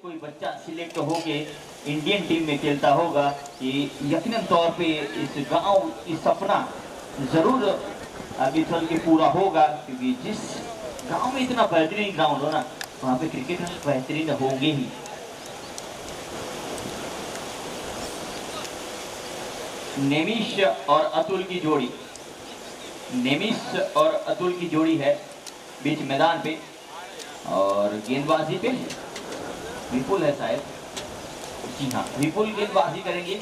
कोई बच्चा सिलेक्ट होके इंडियन टीम में खेलता होगा कि यकीनन तौर पे इस गांव की सपना जरूर आगे चल के पूरा होगा, क्योंकि जिस गांव में इतना बेहतरीन ग्राउंड हो ना, वहां पे क्रिकेटर बेहतरीन होंगे ही। नेमिश और अतुल की जोड़ी, नेमिश और अतुल की जोड़ी है बीच मैदान पे, और गेंदबाजी पे विपुल है शायद, जी हाँ विपुल गेंदबाजी करेंगे।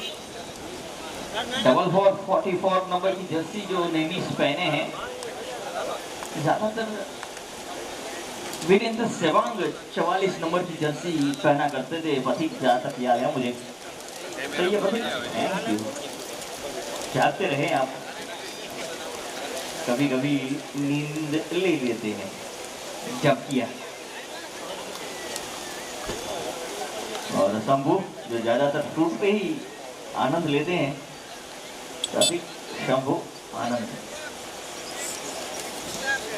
44 नंबर की जर्सी जो नेमिश पहने हैं, ज्यादातर वीरेंद्र सेवांग 44 नंबर की जर्सी पहना करते थे, पथिक जहाँ तक याद है मुझे। तो ये पथिक जागते रहे आप, कभी कभी नींद ले लेते हैं जब किया। और शंभू जो ज्यादातर फ्रूट पे ही आनंद लेते हैं, तभी शंभू आनंद।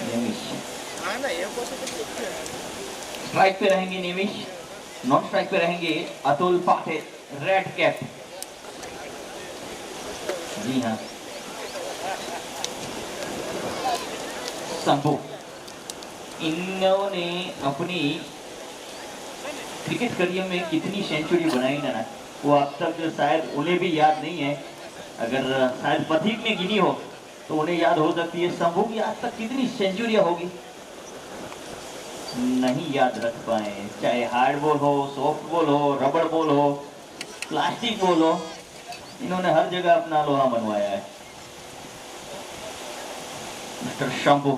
नेमिश स्ट्राइक पे रहेंगे, नेमिश नॉन स्ट्राइक पे रहेंगे अतुल पाठे, रेड कैप। जी हाँ शंभू, इन्होंने अपनी क्रिकेट करियर में कितनी सेंचुरी बनाई ना, वो अब तक शायद उन्हें भी याद नहीं है। अगर शायद पथिक ने गिनी हो तो उन्हें याद हो सकती है। शंभू की आज तक कितनी सेंचुरियां होगी नहीं याद रख पाए, चाहे हार्ड बॉल हो, सॉफ्ट बॉल हो, रबड़ बॉल हो, प्लास्टिक बॉल हो, इन्होंने हर जगह अपना लोहा बनवाया है। मिस्टर शंभू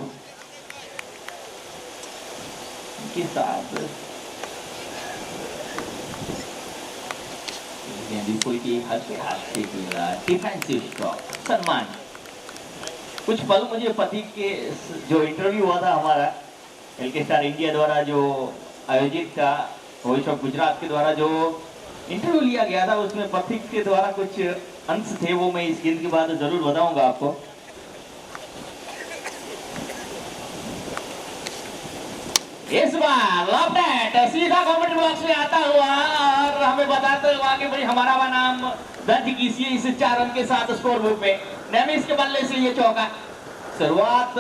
के साथ विपुल की हल्के हाथ से डिफेंसिव स्ट्रोक सम्मान। कुछ पल मुझे पथिक के जो इंटरव्यू हुआ था हमारा एलके स्टार इंडिया द्वारा जो आयोजित था, वॉइस ऑफ गुजरात के द्वारा जो इंटरव्यू लिया गया था, उसमें पथिक के द्वारा कुछ अंश थे, वो मैं इस गेंद के बाद जरूर बताऊंगा आपको। इस बार लेफ्ट हैंड सीधा कमेंट बॉक्स में आता हुआ और हमें बताते हुआ कि भाई हमारा नाम दर्ज कीजिए इस 4 रन के साथ स्कोर बुक पे। नेमिश के बल्ले से ये चौका। शुरुआत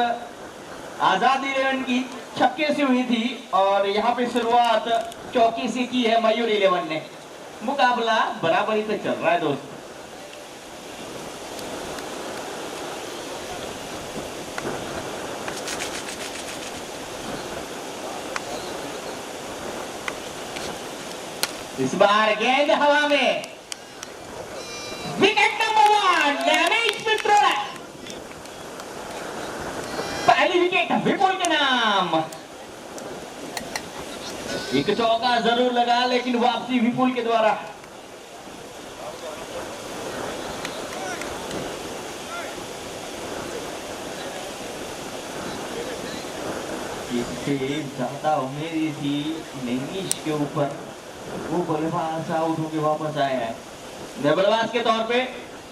आजाद 11 की छक्के से हुई थी और यहाँ पे शुरुआत चौके से की है मयूर 11 ने। मुकाबला बराबरी पे चल रहा है दोस्त। इस बार गेंद हवा में, विकेट नंबर 1 नेमिश मित्रों, पहली विकेट विपुल के नाम। एक चौका जरूर लगा लेकिन वापसी विपुल के द्वारा। इससे ज्यादा उम्मीद थी नेमिश के ऊपर, वो बल्लेबाज आउट होकर वापस आया है। बल्लेबाज के तौर पे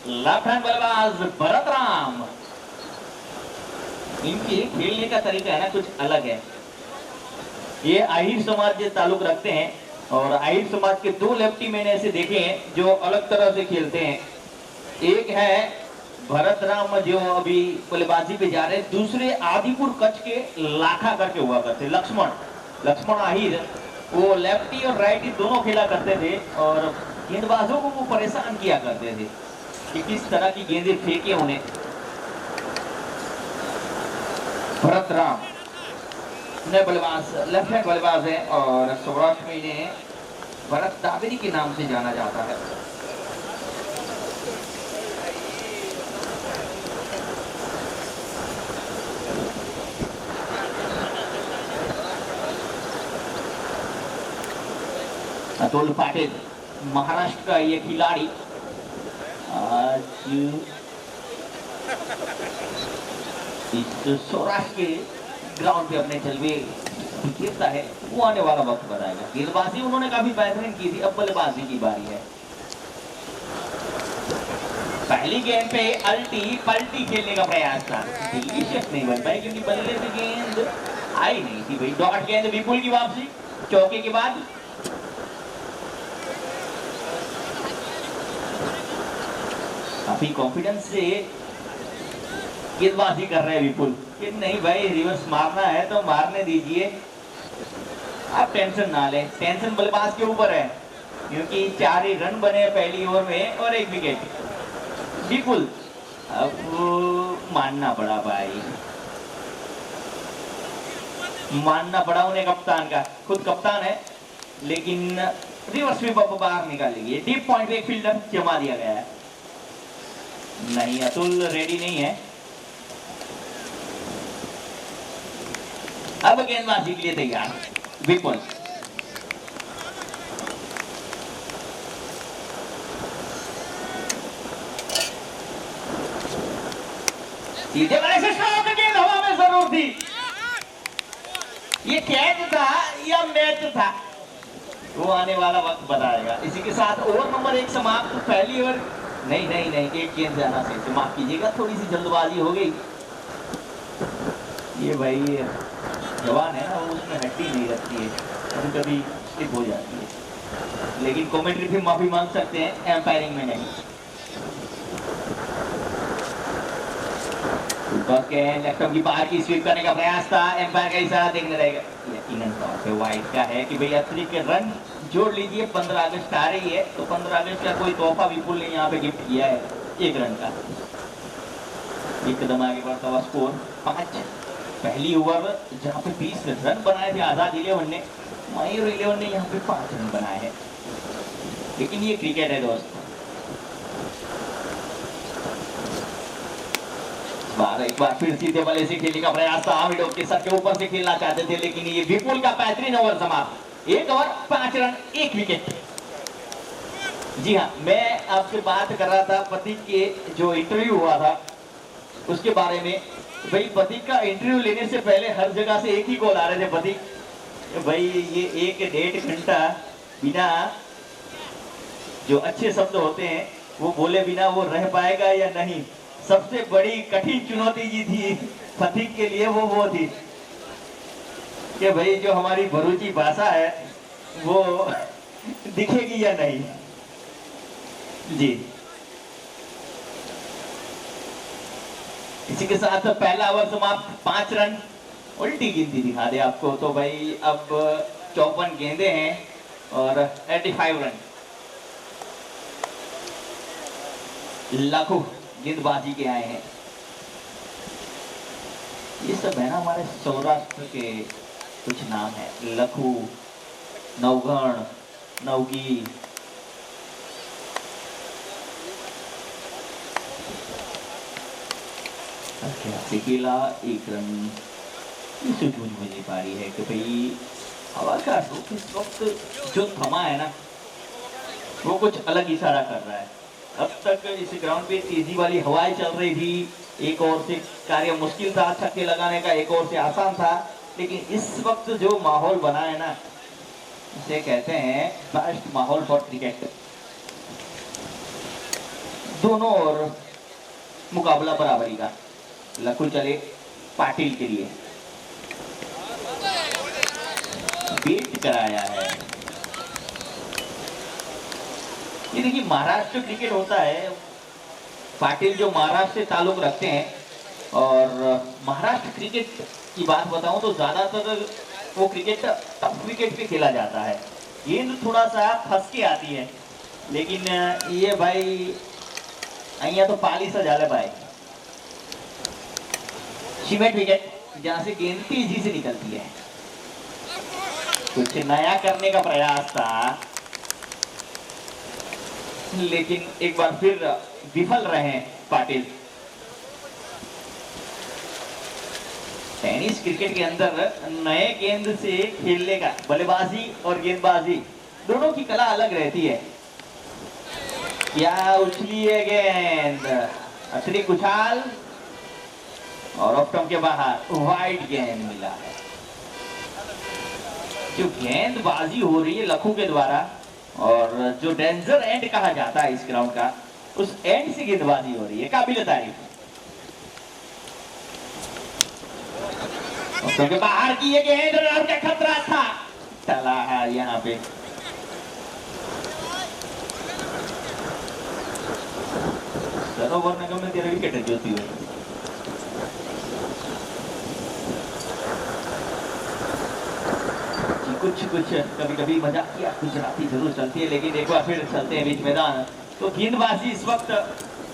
लेफ्ट हैंड बल्लेबाज भरत राम। इनके खेलने का तरीका है ना कुछ अलग है। ये आहिर समाज से ताल्लुक रखते हैं और आहिर समाज के 2 लेफ्टी मैंने ऐसे देखे हैं जो अलग तरह से खेलते हैं। एक है भरत राम जो अभी बल्लेबाजी पे जा रहे हैं, दूसरे आदिपुर कच्छ के लाखा करके हुआ करते लक्ष्मण आहिर, वो लेफ्टी और राइटी दोनों खेला करते थे और गेंदबाजों को वो परेशान किया करते थे कि किस तरह की गेंदें फेंके उन्हें। भरत राम नए बल्लेबाज, लेफ्ट हैंड बल्लेबाज है और सौराष्ट्र में इन्हें भरत दावेरी के नाम से जाना जाता है। अतुल पाटिल महाराष्ट्र का ये खिलाड़ी आज इस सौराष्ट्र के ग्राउंड पे अपने जलवे खेलता है, वो आने वाला वक्त बताएगा। गेंदबाजी उन्होंने काफी बेहतरीन की थी, अब बल्लेबाजी की बारी है। पहली गेंद पे अल्टी पल्टी खेलने का प्रयास था, डिलीशियस नहीं बन पाई क्योंकि बल्ले से गेंद आई नहीं थी। भाई डॉट गेंद, विपुल की वापसी चौके के बाद काफी कॉन्फिडेंस से गेंदबाजी कर रहे हैं विपुल कि नहीं भाई रिवर्स मारना है तो मारने दीजिए, आप टेंशन ना लें। टेंशन बल्लेबाज के ऊपर है क्योंकि 4 ही रन बने पहली ओवर में और 1 विकेट। विपुल अब मानना पड़ा भाई, मानना पड़ा उन्हें कप्तान का, खुद कप्तान है लेकिन रिवर्स में बाहर निकालेगी। डीप पॉइंट पे एक फील्डर जमा दिया गया है। नहीं, अतुल रेडी नहीं है। अब गेंदबाजी के लिए तैयार विपुल। सीधे वाले से शॉट, गेंद हवा में जरूर थी। ये कैच था या मैच था, वो आने वाला वक्त बताएगा। इसी के साथ ओवर नंबर 1 समाप्त। पहली ओवर नहीं नहीं नहीं, एक गेंद जाना से माफ कीजिएगा, थोड़ी सी जल्दबाजी हो गई। ये भाई जवान है ना, वो उसमें हड्डी नहीं रखती है, कभी कभी स्लिप हो जाती है, लेकिन कमेंट्री भी माफी मांग सकते हैं, एम्पायरिंग में नहीं। लेफ्ट की बाहर की स्वीप करने का प्रयास था, एम्पायर का इशारा देखने रहेगा। यकीनन तौर पे वाइड का है कि भाई अतिरिक्त रन जोड़ लीजिए। 15 अगस्त आ रही है तो 15 अगस्त का कोई तोहफा विपुल ने यहाँ पे गिफ्ट किया है 1 रन का। एक कदम आगे बढ़ता हुआ स्कोर 5। पहली ओवर जहाँ पे 20 रन बनाए थे आजाद 11 ने, मयूर 11 ने यहाँ पे 5 रन बनाए हैं। लेकिन ये क्रिकेट है दोस्त। एक बार फिर सीधे वाले से खेलने का प्रयास था, मिड ऑफ के सर के ऊपर से खेलना चाहते थे, लेकिन ये विपुल का 35 ओवर समाप्त। 1 ओवर 5 रन 1 विकेट। जी हाँ, मैं आपसे बात कर रहा था प्रतीक के जो इंटरव्यू हुआ था उसके बारे में। भाई प्रतीक का इंटरव्यू लेने से पहले हर जगह से एक ही कॉल आ रहे थे, प्रतीक भाई ये 1-1.5 घंटा बिना जो अच्छे शब्द होते हैं वो बोले बिना वो रह पाएगा या नहीं। सबसे बड़ी कठिन चुनौती जी थी प्रतीक के लिए, वो थी कि भाई जो हमारी भरूची भाषा है वो दिखेगी या नहीं। जी, इसी के साथ पहला ओवर समाप्त। 5 रन। उल्टी गिनती दिखा दे आपको तो भाई अब 54 गेंदे हैं और 85 रन। लाखों गेंदबाजी के आए हैं। ये सब है ना हमारे सौराष्ट्र के कुछ नाम है, लखू, नवगण, नवगी। सिकेला 1 रन। इसे समझ में नहीं पा रही है कि भाई हवा का रुख इस वक्त जो थमा है ना वो कुछ अलग इशारा कर रहा है। अब तक इस ग्राउंड पे तेजी वाली हवाएं चल रही थी, एक ओर से कार्य मुश्किल था छक्के लगाने का, एक ओर से आसान था, लेकिन इस वक्त जो माहौल बना है ना इसे कहते हैं बेस्ट माहौल फॉर क्रिकेट। दोनों ओर मुकाबला बराबरी का। लखू चले पाटिल के लिए, बेट कराया है। ये देखिए महाराष्ट्र क्रिकेट होता है, पाटिल जो महाराष्ट्र से ताल्लुक रखते हैं, और महाराष्ट्र क्रिकेट की बात बताऊं तो ज्यादातर वो क्रिकेट टफ विकेट पे खेला जाता है। गेंद थोड़ा सा फंस के आती है, लेकिन ये भाई अहिया तो पाली सजाले भाई सीमेंट विकेट जहां से गेंद तेजी से निकलती है। कुछ नया करने का प्रयास था लेकिन एक बार फिर विफल रहे पाटिल। टेनिस क्रिकेट के अंदर नए गेंद से खेलने का, बल्लेबाजी और गेंदबाजी दोनों की कला अलग रहती है। क्या उछली है गेंद, अतिरिक्त उछाल और ऑफ स्टंप के बाहर वाइड गेंद मिला है। जो गेंदबाजी हो रही है लखू के द्वारा, और जो डेंजर एंड कहा जाता है इस ग्राउंड का, उस एंड से गेंदबाजी हो रही है, काबिल तारीफ। क्योंकि बाहर की ये गेंद रन का खतरा था, चला है यहाँ पे। ओवर नगम में 13 विकेट है जोती हुई। कुछ कभी कभी मजाक किया गुजराती जरूर चलती है, लेकिन एक बार फिर चलते हैं बीच मैदान। तो गेंदबाजी इस वक्त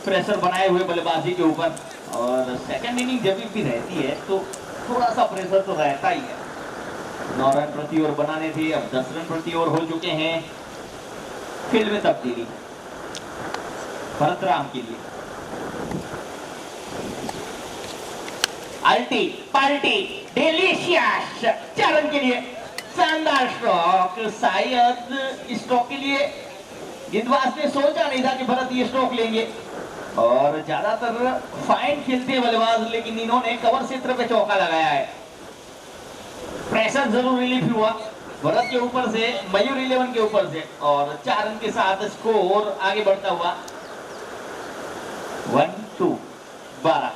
प्रेशर बनाए हुए बल्लेबाजी के ऊपर, और सेकंड इनिंग जब भी रहती है तो थोड़ा सा प्रेशर तो रहता ही है। 9 रन प्रति ओवर बनाने थे, अब 10 रन प्रति ओवर हो चुके हैं। फील्ड में तब्दीली भरत राम के लिए। अल्टी पल्टी डिलीशियस 4 रन के लिए शानदार स्ट्रोक। शायद स्ट्रोक के लिए गेंदबाज ने सोचा नहीं था कि भरत ये स्ट्रोक लेंगे, और ज्यादातर फाइन खेलते हैं बल्लेबाज, लेकिन इन्होंने कवर क्षेत्र पे चौका लगाया है। प्रेशर जरूर रिलीफ हुआ भरत के ऊपर से, मयूर 11 के ऊपर से, और 4 रन के साथ स्कोर आगे बढ़ता हुआ 1-2-12।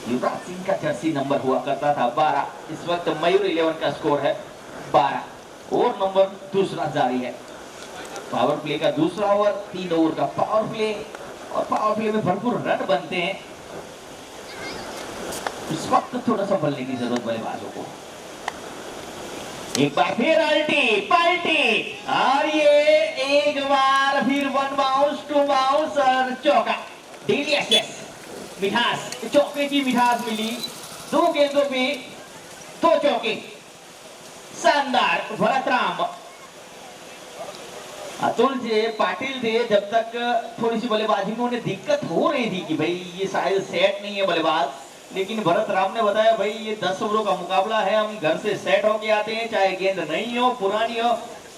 युवराज सिंह का जर्सी नंबर हुआ करता था 12, इस वक्त मयूर 11 का स्कोर है 12। ओवर नंबर दूसरा जारी है। पावर प्ले का दूसरा ओवर, 3 ओवर का पावर प्ले, और पावर प्ले में भरपूर रन बनते हैं। इस वक्त थोड़ा सा बल्ले की जरूरत बल्लेबाजों को। एक बार फिर अल्टी पल्टी, और ये एक बार फिर 1 बाउंस 2 बाउंस और चौका। डिलीशियस मिठास, चौके की मिठास मिली। 2 गेंदों पे 2 चौके। शानदार भरत राम। अतुल जी पाटिल थे जब तक थोड़ी सी बल्लेबाजी में उन्हें दिक्कत हो रही थी कि भाई ये शायद सेट नहीं है बल्लेबाज, लेकिन भरत राम ने बताया भाई ये 10 ओवरों का मुकाबला है, हम घर से सेट होके आते हैं, चाहे गेंद नहीं हो पुरानी हो,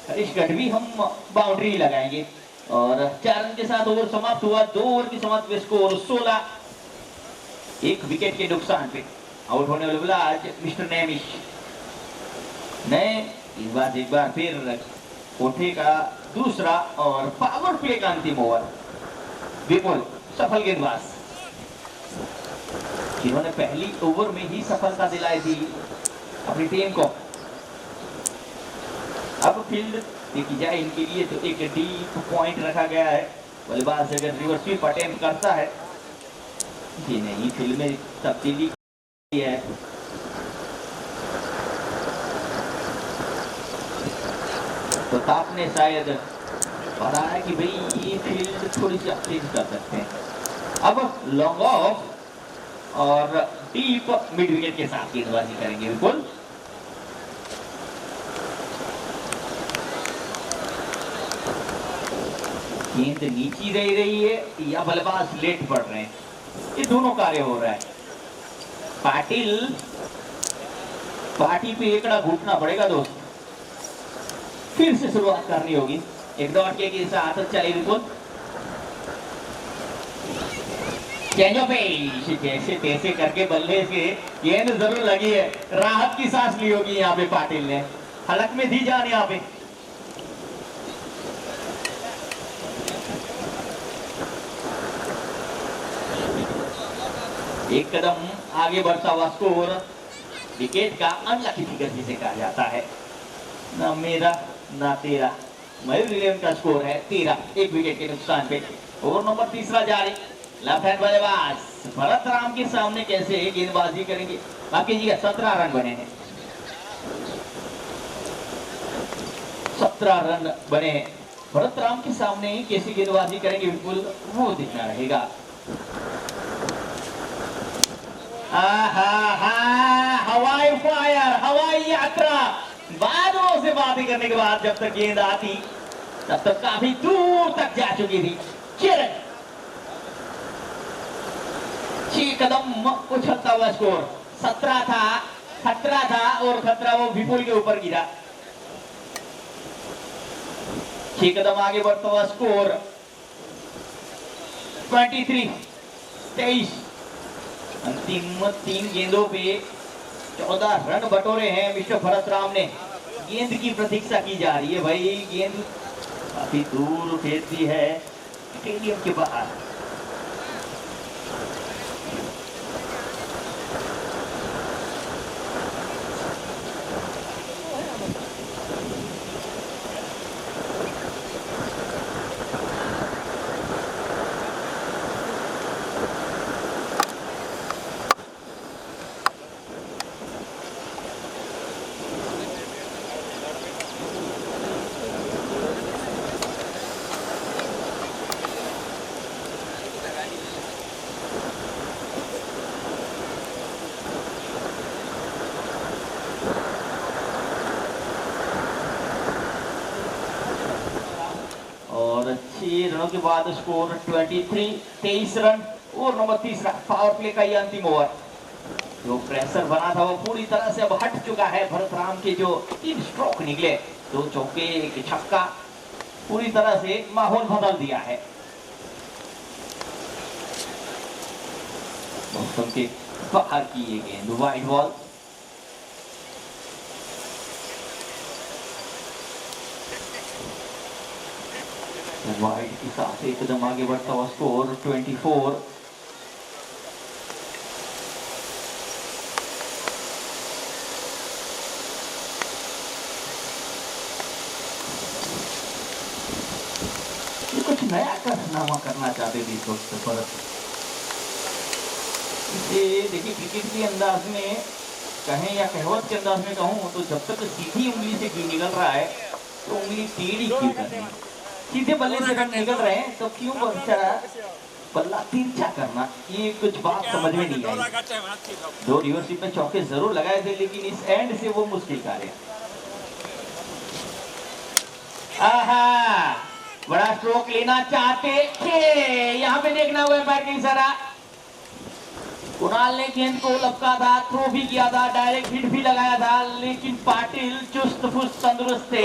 हरीश गढ़वी हम बाउंड्री लगाएंगे। और 4 रन के साथ ओवर समाप्त हुआ। 2 ओवर की समाप्त में स्कोर 16। 1 विकेट के नुकसान पे आउट होने वाले बल्लेबाज मिस्टर नेमिश ने इस बार एक बार फिर कोठे का दूसरा और पावर प्ले का अंतिम ओवर। विपुल सफल गेंदबाज, जिन्होंने पहली ओवर में ही सफलता दिलाई थी अपनी टीम को। अब फील्ड देखी जाए इनके लिए तो एक डीप पॉइंट रखा गया है। बल्लेबाज अगर रिवर्स स्वीप अटेम्प्ट करता है, जी नहीं, फील्ड में तब्दीली है। तो आपने शायद बताया कि भाई ये फील्ड थोड़ी सी चेंज कर सकते हैं। अब लॉन्ग ऑफ और डीप मिड विकेट के साथ गेंदबाजी करेंगे। बिल्कुल गेंद नीची रह रही है या बल्लेबाज लेट पड़ रहे हैं, ये दोनों कार्य हो रहा है। पार्टी पे एकड़ा घूटना पड़ेगा दोस्त, फिर से शुरुआत करनी होगी। एक डॉट के साथ चले बिल्कुल जैसे तैसे करके बल्ले से गेंद जरूर लगी है। राहत की सांस ली होगी यहाँ पे पाटिल ने, हलक में दी जान यहाँ पे। एक कदम आगे बढ़ता हुआ स्कोर, विकेट का अनलकी फिगर जिसे कहा जाता है। ना मेरा ना तेरा, मयूर 11 का स्कोर है 13, 1 विकेट के नुकसान पे। ओवर नंबर तीसरा जारी। लेफ्ट हैंड बल्लेबाज भरत राम के सामने कैसे गेंदबाजी करेंगे। बाकी जी 17 रन बने हैं, 17 रन बने हैं। भरत राम के सामने कैसे गेंदबाजी करेंगे, बिल्कुल वो दिखना रहेगा। हवाई फायर, हवाई यात्रा। बादलों से बातें करने के बाद जब तक गेंद आती तब तक काफी दूर तक जा चुकी थी। 6 कदम उछलता हुआ स्कोर। 17 था, खतरा था, और खतरा वो विपुल के ऊपर गिरा। 6 कदम आगे बढ़ता हुआ स्कोर 23। अंतिम 3 गेंदों पे 14 रन बटोरे हैं मिस्टर भरत राम ने। गेंद की प्रतीक्षा की जा रही है भाई, गेंद काफी दूर फेंकती है स्टेडियम के बाहर। रनों के बाद स्कोर 23 रन। और नंबर 3 पावर प्ले का ये अंतिम ओवर, जो प्रेशर बना था वो पूरी तरह से अब हट चुका है। भरत राम के जो 3 स्ट्रोक निकले, 2 चौके 1 छक्का, पूरी तरह से माहौल बदल दिया है। मौसम के बाहर की ये गेंद वाइड बॉल। वाइड के साथ एक कदम आगे बढ़ता हुआ स्कोर 24। ये कुछ नया कारनामा करना चाहते थे इस वक्त पर। ये देखिए, क्रिकेट के अंदाज में कहें या कहावत के अंदाज में कहूँ तो जब तक सीधी उंगली से घी निकल रहा है तो उंगली टेढ़ी क्यों करनी, सीधे बल्ले से रन निकल रहे हैं तो क्यों बल्ला तिरछा करना, ये कुछ बात समझ में नहीं आई। 2 रिवर्सिप में चौके जरूर लगाए थे, लेकिन इस एंड से वो मुश्किल कार्य। आहा, बड़ा स्ट्रोक लेना चाहते थे, यहाँ पे देखना हुआ एम्पायर का इशारा। कुणाल ने गेंद को लपका था, थ्रो भी किया था, डायरेक्ट हिट भी लगाया था, लेकिन पाटिल चुस्त फुस्त तंदुरुस्त थे,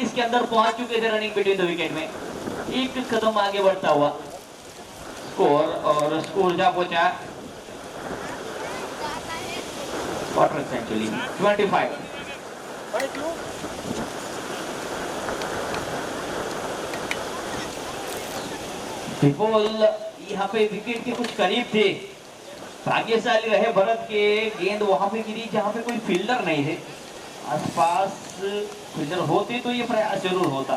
इसके अंदर पहुंच चुके थे रनिंग बिटवीन द विकेट में। एक कदम आगे बढ़ता हुआ स्कोर, और स्कोर जा पहुंचा क्वार्टर सेंचुरी 25। बॉल यहाँ पे विकेट के कुछ करीब थे, भाग्यशाली रहे भरत के, गेंद वहां पे गिरी जहां पे कोई फील्डर नहीं थे। आसपास फील्डर होते तो ये प्रयास जरूर होता।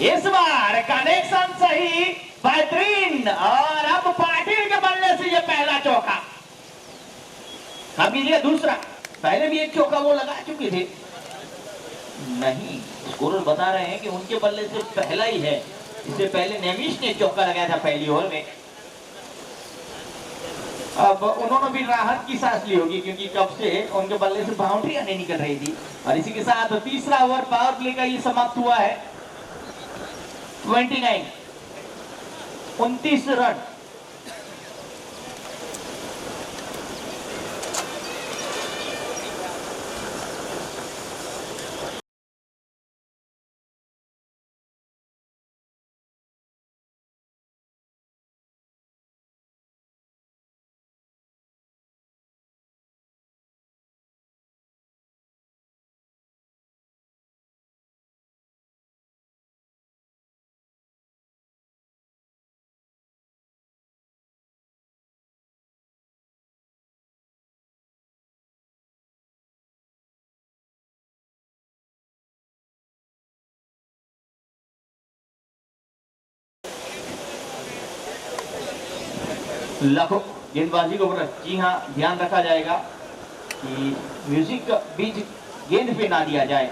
इस बार कनेक्शन सही, बेहतरीन, और अब पाटिल के बल्ले से ये पहला चौका, अब ये दूसरा। पहले भी एक चौका वो लगा चुके थे। नहीं, स्कोरर बता रहे हैं कि उनके बल्ले से पहला ही है। इससे पहले नेमिश ने चौका लगाया था पहली ओवर में। अब उन्होंने भी राहत की सांस ली होगी, क्योंकि कब से उनके बल्ले से बाउंड्री नहीं निकल रही थी। और इसी के साथ तीसरा ओवर पावर प्ले का ये समाप्त हुआ है। 29 रन। लाखों गेंदबाजी के ऊपर जी हाँ ध्यान रखा जाएगा कि म्यूजिक का बीच गेंद पे ना दिया जाए।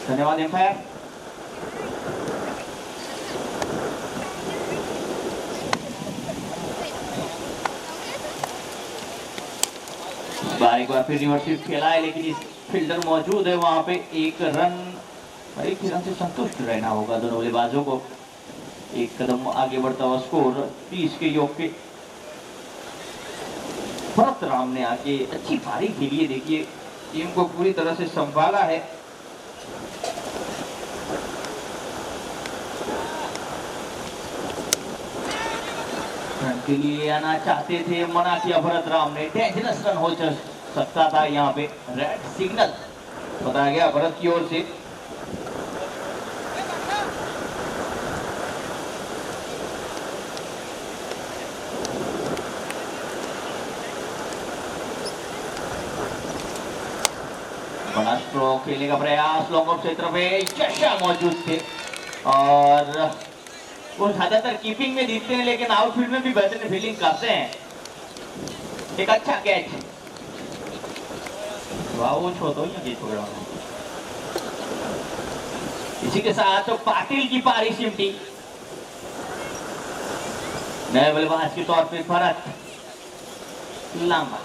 धन्यवाद एम्पायर। एक बार फिर रिवर्सिव खेला है, लेकिन इस फील्डर मौजूद है वहां पे। एक रन से संतुष्ट रहना होगा दोनों बल्लेबाजों को। एक कदम आगे बढ़ता हुआ स्कोर 30 के योग पे। भरत राम ने आके अच्छी पारी खेली है, देखिए टीम को पूरी तरह से संभाला है। रन के लिए आना चाहते थे, मना किया भरत राम ने। डेंजरस रन हो सकता था यहाँ पे, रेड सिग्नल बताया गया भरत की ओर से। बड़ा स्ट्रोक खेलने का प्रयास, लॉन्ग ऑफ क्षेत्र पे चशा मौजूद थे, और वो ज्यादातर कीपिंग में दिखते हैं, लेकिन आउटफील्ड में भी बेहतरीन फील्डिंग करते हैं। एक अच्छा कैच, वाह वो छोड़ो या गेट पकड़ा। इसी के साथ तो पाटिल की पारी सिमटी। नए बल्लेबाज के तौर पे भरत लांबा।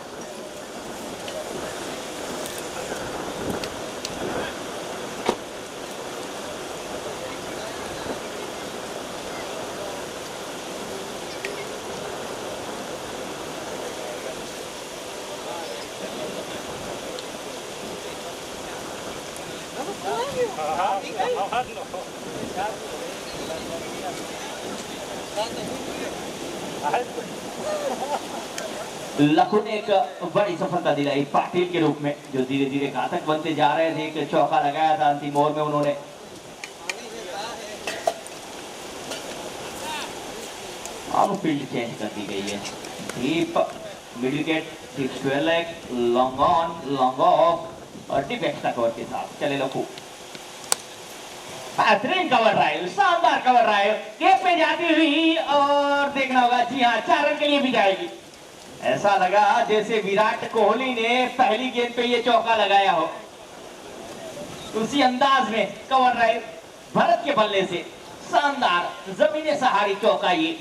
लखनऊ ने एक बड़ी सफलता दिलाई पाटिल के रूप में, जो धीरे धीरे घातक बनते जा रहे थे। एक चौका लगाया था अंतिम ओवर में उन्होंने। अब फील्ड चेंज कर दी गई है। Deep midwicket, 6-12 leg, long on, long off और डीप एक्स्ट्रा कवर के साथ चले लखनऊ। बेहतरीन कवर ड्राइव, शानदार कवर ड्राइव, गेट पे जाती हुई और देखना होगा, जी हाँ, 4 रन के लिए भी जाएगी। ऐसा लगा जैसे विराट कोहली ने पहली गेंद पे ये चौका लगाया हो। उसी अंदाज में कवर ड्राइव भरत के बल्ले से शानदार जमीने सहारी चौका ये,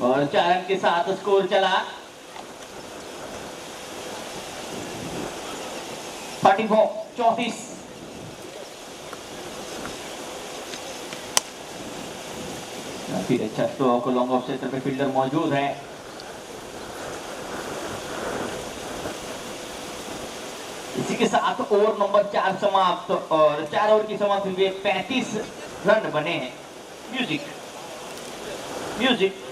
और 4 रन के साथ स्कोर चला 34। फिर अच्छा स्ट्रोक, लॉन्ग ऑफ क्षेत्र में फील्डर मौजूद है। इसी के साथ ओवर नंबर 4 समाप्त, और 4 ओवर की समाप्ति हुई, 35 रन बने हैं। Music music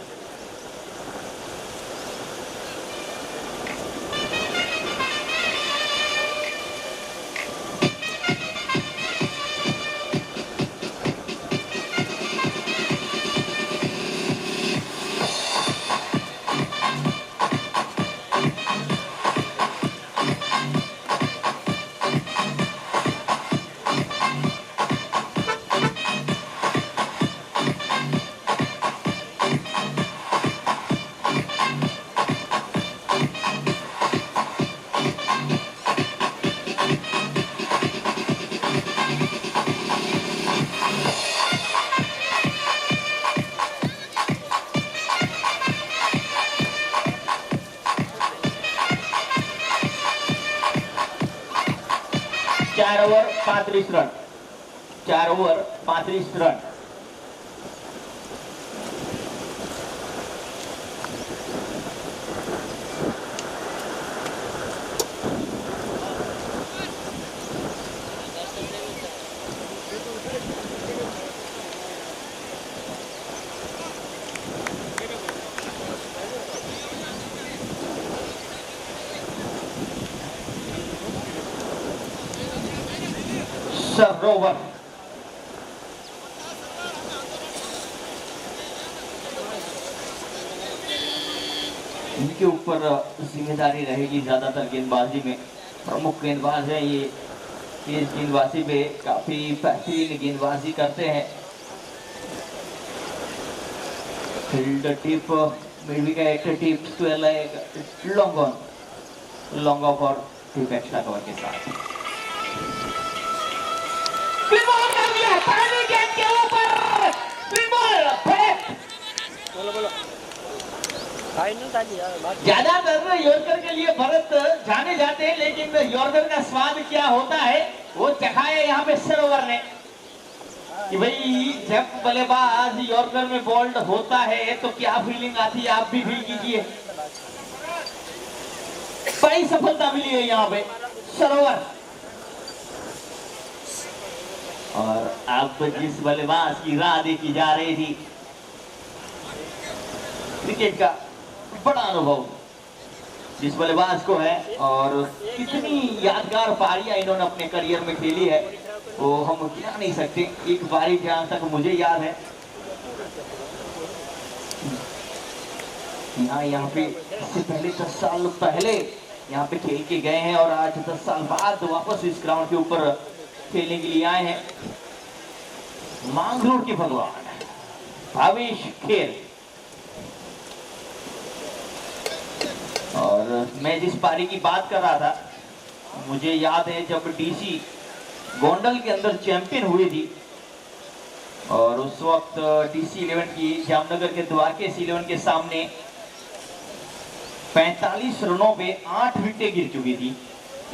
over 35 run, 4 over 35 run. सरोवर इनके ऊपर जिम्मेदारी रहेगी ज्यादातर गेंदबाजी में। प्रमुख गेंदबाज है ये, इस गेंदबाजी पे काफी बेहतरीन गेंदबाजी करते हैं। Field tip, mid wicket tip, 12 long on, long off और टिप एक्स्ट्रा कवर के साथ पहली गेंद के ऊपर ज्यादातर यॉर्कर के लिए भरत जाने जाते हैं, लेकिन यॉर्कर का स्वाद क्या होता है वो चखाया यहाँ पे सरोवर ने, कि भाई जब बल्लेबाज यॉर्कर में बोल्ड होता है तो क्या फीलिंग आती है, आप भी फील कीजिए। बड़ी सफलता मिली है यहाँ पे सरोवर। और अब जिस बल्लेबाज की राह देखी जा रही थी, क्रिकेट का बड़ा अनुभव जिस बल्लेबाज को है, और कितनी यादगार पारियां इन्होंने अपने करियर में खेली है वो हम गिना नहीं सकते। एक पारी जहां तक मुझे याद है, यहाँ पे इससे पहले 10 साल पहले यहाँ पे खेल के गए हैं, और आज 10 साल बाद वापस इस ग्राउंड के ऊपर खेलने के लिए आए हैं। मांगरोड़ के भगवान भावेश खेर। और मैं जिस पारी की बात कर रहा था, मुझे याद है जब डीसी गोंडल के अंदर चैंपियन हुई थी, और उस वक्त डीसी 11 की जामनगर के द्वारकेश 11 के सामने 45 रनों पे 8 विकेटें गिर चुकी थी।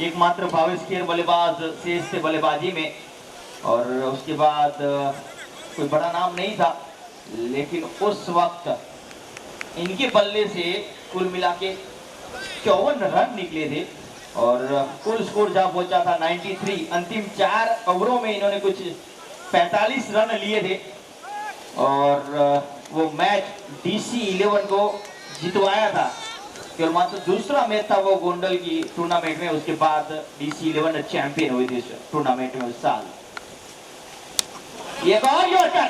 एकमात्र भावेश खेर बल्लेबाज शेष थे बल्लेबाजी में, और उसके बाद कोई बड़ा नाम नहीं था, लेकिन उस वक्त इनके बल्ले से कुल मिला के 54 रन निकले थे। और कुल स्कोर जहां पहुंचा था 93। अंतिम 4 ओवरों में इन्होंने कुछ 45 रन लिए थे और वो मैच DC 11 को जितवाया था। केवल मात्र दूसरा मैच था वो गोंडल की टूर्नामेंट में, उसके बाद DC 11 चैंपियन हुई थी इस टूर्नामेंट में उस साल। एक और यॉर्कर,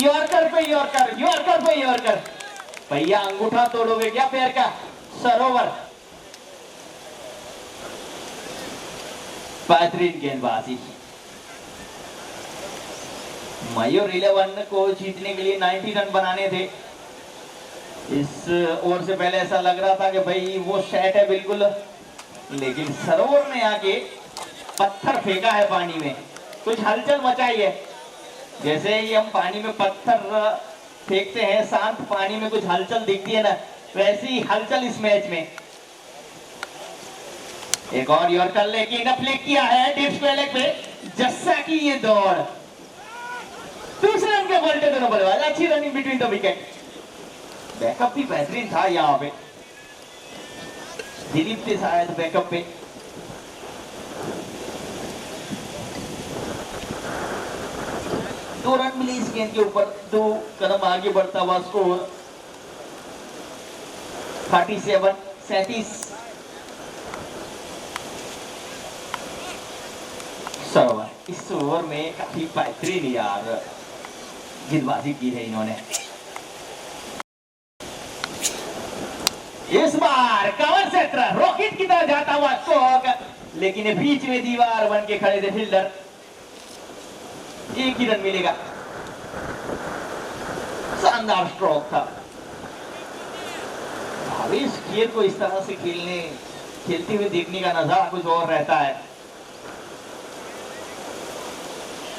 यॉर्कर पे यॉर्कर, यॉर्कर पे यॉर्कर। भैया अंगूठा तोड़ोगे क्या पैर का? सरोवर। बेहतरीन गेंदबाजी। मयूर 11 को जीतने के लिए 90 रन बनाने थे। इस ओवर से पहले ऐसा लग रहा था कि भाई वो सेट है बिल्कुल, लेकिन सरोवर ने आके पत्थर फेंका है पानी में, कुछ हलचल मचाई है। जैसे ही हम पानी में पत्थर फेंकते हैं, शांत पानी में कुछ हलचल दिखती है ना, वैसी हलचल इस मैच में। एक और यॉर्कर लेकिन प्ले किया है डीप स्क्वायर लेग पे। जस्सा की ये दौड़, दूसरे रन के बल्टे दोनों बल्लेबाज, अच्छी running between the wicket. Backup भी बेहतरीन था यहाँ पे, दिलीप थे शायद बैकअप पे। दो रन मिले इस गेंद के ऊपर, 2 कदम आगे बढ़ता हुआ स्कोर 37। सरोवर इस ओवर में काफी बेहतरीन यार गेंदबाजी की है इन्होंने। इस बार कवर क्षेत्र रॉकेट की तरह जाता हुआ स्ट्रोक, लेकिन बीच में दीवार बन के खड़े थे फील्डर। एक ही रन मिलेगा। शानदार स्ट्रोक था। इस खेल को इस तरह से खेलते हुए देखने का नजारा कुछ और रहता है।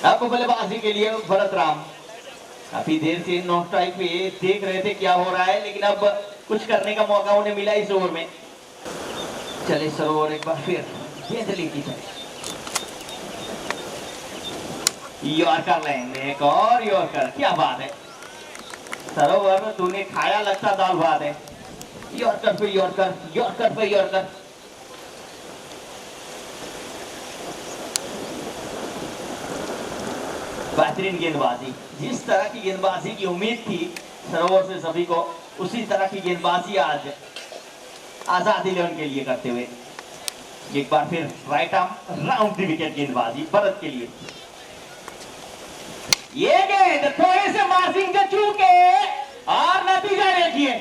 अब बल्लेबाजी के लिए भरत राम काफी देर से नो स्ट्राइक पे देख रहे थे क्या हो रहा है, लेकिन अब कुछ करने का मौका उन्हें मिला इस ओवर में। चले सरोवर एक बार फिर गेंद लेती है, यॉर्कर लेंगे, एक और यॉर्कर। क्या बात है सरोवर, तूने खाया लगता दाल भात है। यॉर्कर पे यॉर्कर, यॉर्कर पे यॉर्कर। बेहतरीन गेंदबाजी, जिस तरह की गेंदबाजी की उम्मीद थी सरोवर से सभी को, उसी तरह की गेंदबाजी आज आजाद 11 के लिए करते हुए। एक बार फिर right arm round the wicket गेंदबाजी भरत के लिए। ये गेंद थोड़े से मार्जिन से चूके और नतीजा देखिए।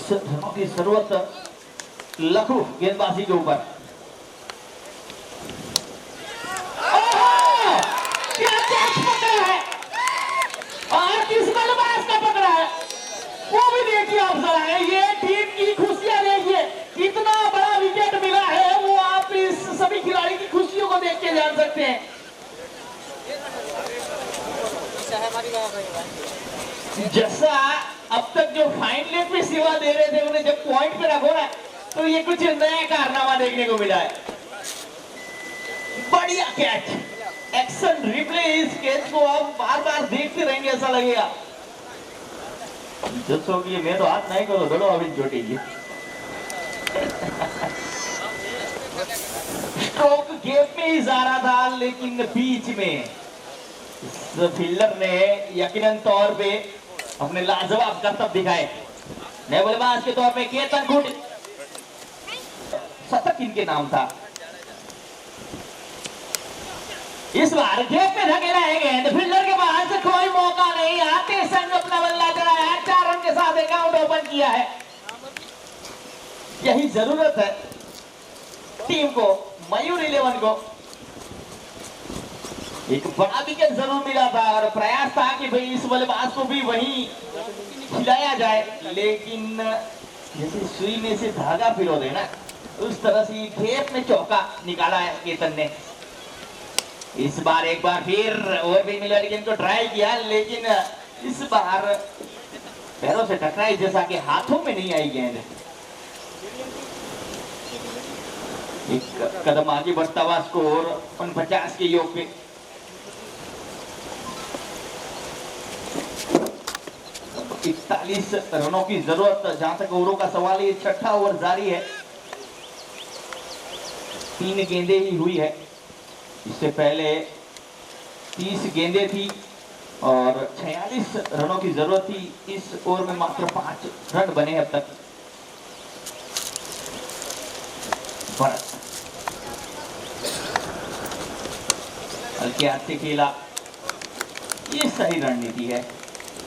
रनों की जरूरत लखू गेंदबाजी के ऊपर। क्या कैच पकड़ा है और किस बल्लेबाज का पकड़ा है वो भी देखिए आप जरा। ये टीम की खुशियां देखिए, कितना बड़ा विकेट मिला है वो आप इस सभी खिलाड़ी की खुशियों को देख के जान सकते हैं। जैसा अब तक जो फाइन लेग पे सेवा दे रहे थे उन्हें जब पॉइंट पे रखो ना, तो ये कुछ नया कारनामा देखने को मिला है। बढ़िया कैच, एक्शन रिप्ले। इस कैच को आप बार बार देखते रहेंगे, ऐसा लगेगा जैसे कि मैं तो हाथ नहीं करो दो अभी चोटी जी। स्ट्रोक गेप में ही जा रहा था, लेकिन बीच में फील्डर ने यकीनन तौर पे अपने लाजवाब करतब दिखाए। नए बल्लेबाज के तौर पे केतन गुड, शतक इनके नाम था। इस बार गेप में धकेला है गेंद, फील्डर के पास कोई मौका नहीं, आते संग अपना बल्ला चढ़ाया, 4 रन के साथ अकाउंट ओपन किया है। यही जरूरत है टीम को, मयूर 11 को। एक बड़ा विकेट जरूर मिला था और प्रयास था कि भाई इस बल्लेबाज को भी वहीं खिलाया जाए, लेकिन जैसे सुई में से धागा पिरो दे ना, उस तरह से खेत में चौका निकाला है केतन ने। इस बार एक बार फिर और भी मिला, लेकिन तो ट्राई किया, लेकिन इस बार पैरों से टकराई, जैसा कि हाथों में नहीं आई गेंद। एक कदम आगे बढ़ता हुआ स्कोर 49 के योग पे। अब 41 रनों की जरूरत, जहां तक ओवरों का सवाल है। छठा ओवर जारी है, 3 गेंदें ही हुई है। इससे पहले 30 गेंदें थी और 46 रनों की जरूरत थी। इस ओवर में मात्र 5 रन बने अब तक। भरत हल्के हाथ से खेला, ये सही रणनीति है।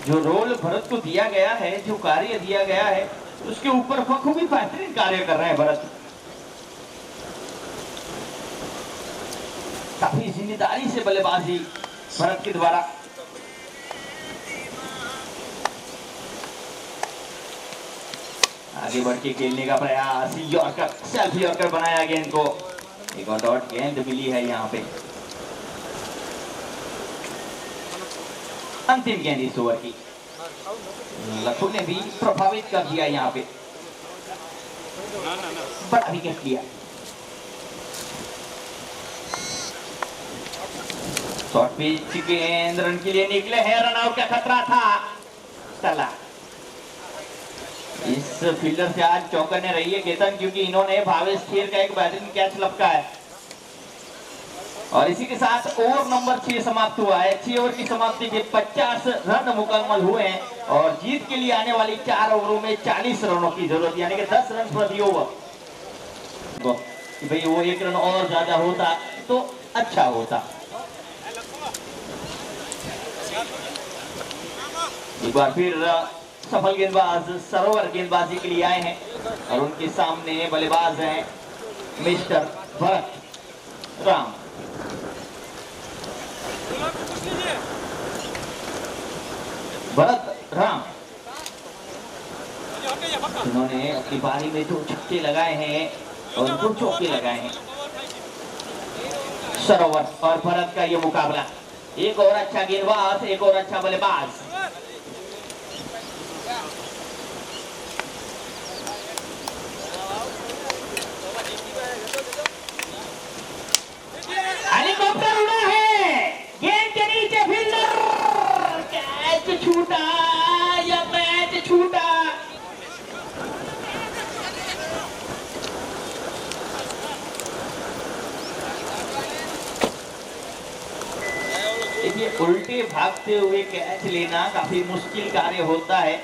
जो रोल भरत को दिया गया है, जो कार्य दिया गया है, उसके ऊपर बखूबी बेहतरीन कार्य कर रहे हैं भरत। काफी जिम्मेदारी से बल्लेबाजी भरत के द्वारा। आगे बढ़ के खेलने का प्रयास, यॉर्कर, सेल्फ यॉर्कर बनाया गेंद को। एक और डॉट गेंद मिली है यहाँ पे। अंतिम गेंद इस ओवर की। लखनऊ ने भी प्रभावित कर दिया यहाँ पे, बड़ा विकेट लिया। शॉर्ट पिच गेंद रन के लिए निकले हैं, रन आउट का खतरा था, चला। इस फील्डर से आज चौंकने रही है केतन, क्योंकि इन्होंने भावेश खेर का एक बेहतरीन कैच लपका है। और इसी के साथ ओवर नंबर 6 समाप्त हुआ है। 6 ओवर की समाप्ति के 50 रन मुकम्मल हुए हैं और जीत के लिए आने वाली 4 ओवरों में 40 रनों की जरूरत, यानी कि 10 रन प्रति ओवर। भाई वो 1 रन और ज्यादा होता तो अच्छा होता। एक बार फिर सफल गेंदबाज सरोवर गेंदबाजी के लिए आए हैं और उनके सामने बल्लेबाज हैं मिस्टर भरत राम। भरत राम उन्होंने अपनी पारी में 2 छक्के लगाए हैं और 2 चौके लगाए हैं। सरोवर और भरत का ये मुकाबला, एक और अच्छा गेंदबाज, एक और अच्छा बल्लेबाज। हेलीकॉप्टर उड़ा है, गेंद के नीचे फील्डर, कैच छूटा या मैच छूटा। देखिए, उल्टे भागते हुए कैच लेना काफी मुश्किल कार्य होता है,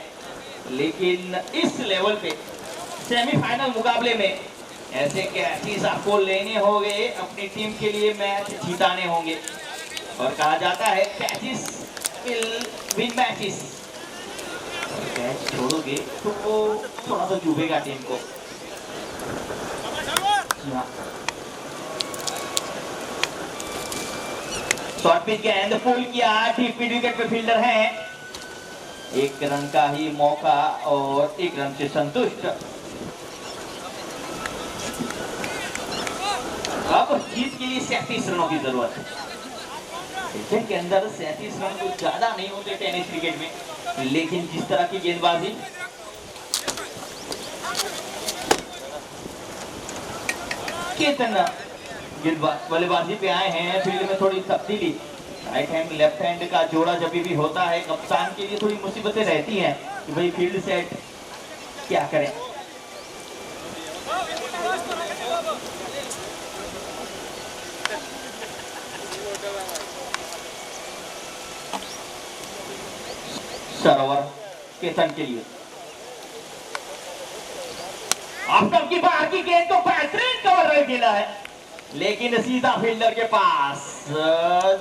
लेकिन इस लेवल पे सेमीफाइनल मुकाबले में ऐसे कैचेस आपको लेने होंगे, अपनी टीम के लिए मैच जिताने होंगे। और कहा जाता है catches will win matches. Catch छोड़ोगे तो थोड़ा तो चुभेगा टीम को। शॉर्ट पिच गेंद फुल किया, डीप मिड विकेट पे फील्डर है। 1 रन का ही मौका और 1 रन से संतुष्ट। अब जीत के लिए 37 रनों की जरूरत है। क्रिकेट के अंदर 37 रन कुछ ज्यादा नहीं होते टेनिस क्रिकेट में, लेकिन जिस तरह की गेंदबाजी, केतन गेंदबाज बल्लेबाजी पे आए हैं। फील्ड में थोड़ी तब्दीली, राइट हैंड लेफ्ट हैंड का जोड़ा जब भी होता है, कप्तान के लिए थोड़ी मुसीबतें रहती हैं कि भाई फील्ड सेट क्या करें। सरोवर केतन के लिए आफ्टर की बाहर की गेंद को बेहतरीन कवर खेला है, लेकिन सीधा फील्डर के पास।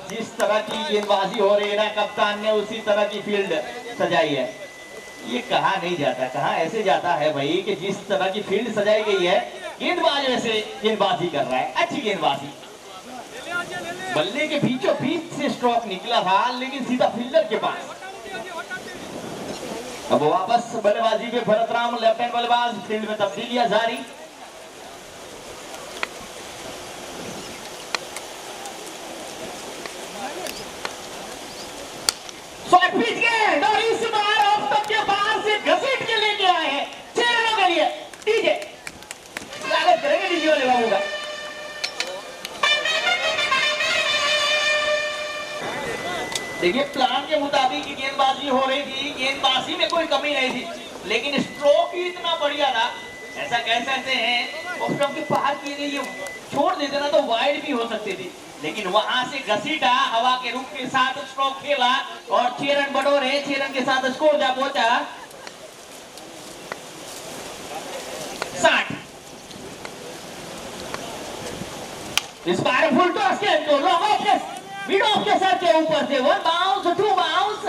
जिस तरह की गेंदबाजी हो रही है ना, कप्तान ने उसी तरह की फील्ड सजाई है। ये कहा नहीं जाता, कहा ऐसे जाता है भाई कि जिस तरह की फील्ड सजाई गई है, गेंदबाज वैसे गेंदबाजी कर रहा है, अच्छी गेंदबाजी। बल्ले के बीचों बीच से स्ट्रोक निकला था, लेकिन सीधा फील्डर के पास। अब वापस बल्लेबाजी पे भरत राम, लेफ्ट हैंड बल्लेबाज। फील्ड में तब्दीलियां जारी। शॉर्ट पिच गेंद और इस बार ऑफ स्टंप के बाहर से घसीट के लेके आए हैं 6 रनों के लिए। डीजे स्वागत करेंगे डीजे वाले बाबू का। देखिए प्लान के मुताबिक गेंदबाजी हो रही थी, गेंदबाजी में कोई कमी नहीं थी, लेकिन स्ट्रोक ही इतना बढ़िया था, ऐसा कह सकते हैं ऑफ स्टंप के पार किए गए, ये छोड़ देते ना तो वाइड भी हो सकती थी, लेकिन वहां से घसीटा, हवा के रुख के साथ स्ट्रोक खेला और 6 रन बटोरे, 6 रन के साथ स्कोर जा पहुंचा 60। इस बार फुल टॉस के लॉन्ग ऑफ के मिड ऑफ के सर के ऊपर से 1 bounce 2 bounce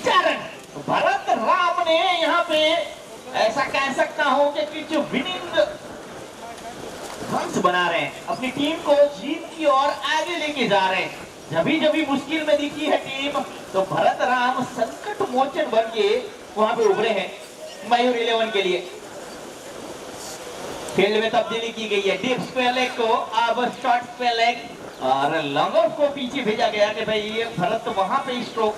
4 run. Bharat Ram ने यहाँ पे ऐसा कह सकता हूं कि कुछ विनिंग रन्स बना रहे हैं, अपनी टीम को जीत की ओर आगे लेके जा रहे हैं। जभी जभी मुश्किल में दिखी है टीम तो भरत राम संकट मोचन बन के वहां पे उभरे हैं मयूर 11 के लिए। फील्ड में तब्दीली की गई है, डीप स्क्वायर लेग को अब शॉर्ट स्क्वायर लेग और लॉन्ग ऑफ को पीछे भेजा गया कि भाई ये भरत वहां पे स्ट्रोक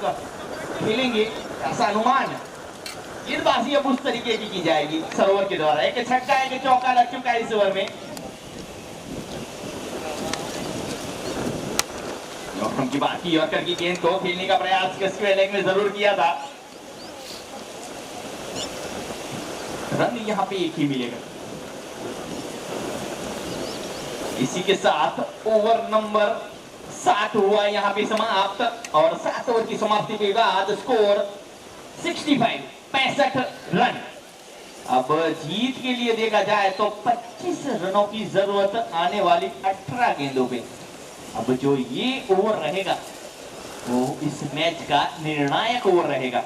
खेलेंगे, ऐसा अनुमान। गेंदबाजी अब उस तरीके की जाएगी सरोवर के द्वारा। एक छक्का एक चौका लग चुका है इस ओवर में। की बात की यॉर्कर की गेंद को खेलने का प्रयास स्क्वायर लेग में जरूर किया था, रन यहाँ पे एक ही मिलेगा। इसी के साथ ओवर नंबर 7 हुआ यहाँ पे समाप्त और 7 ओवर की समाप्ति के बाद स्कोर 65 रन। अब जीत के लिए देखा जाए तो 25 रनों की जरूरत आने वाली 18 गेंदों पे। अब जो ये ओवर रहेगा वो इस मैच का निर्णायक ओवर रहेगा।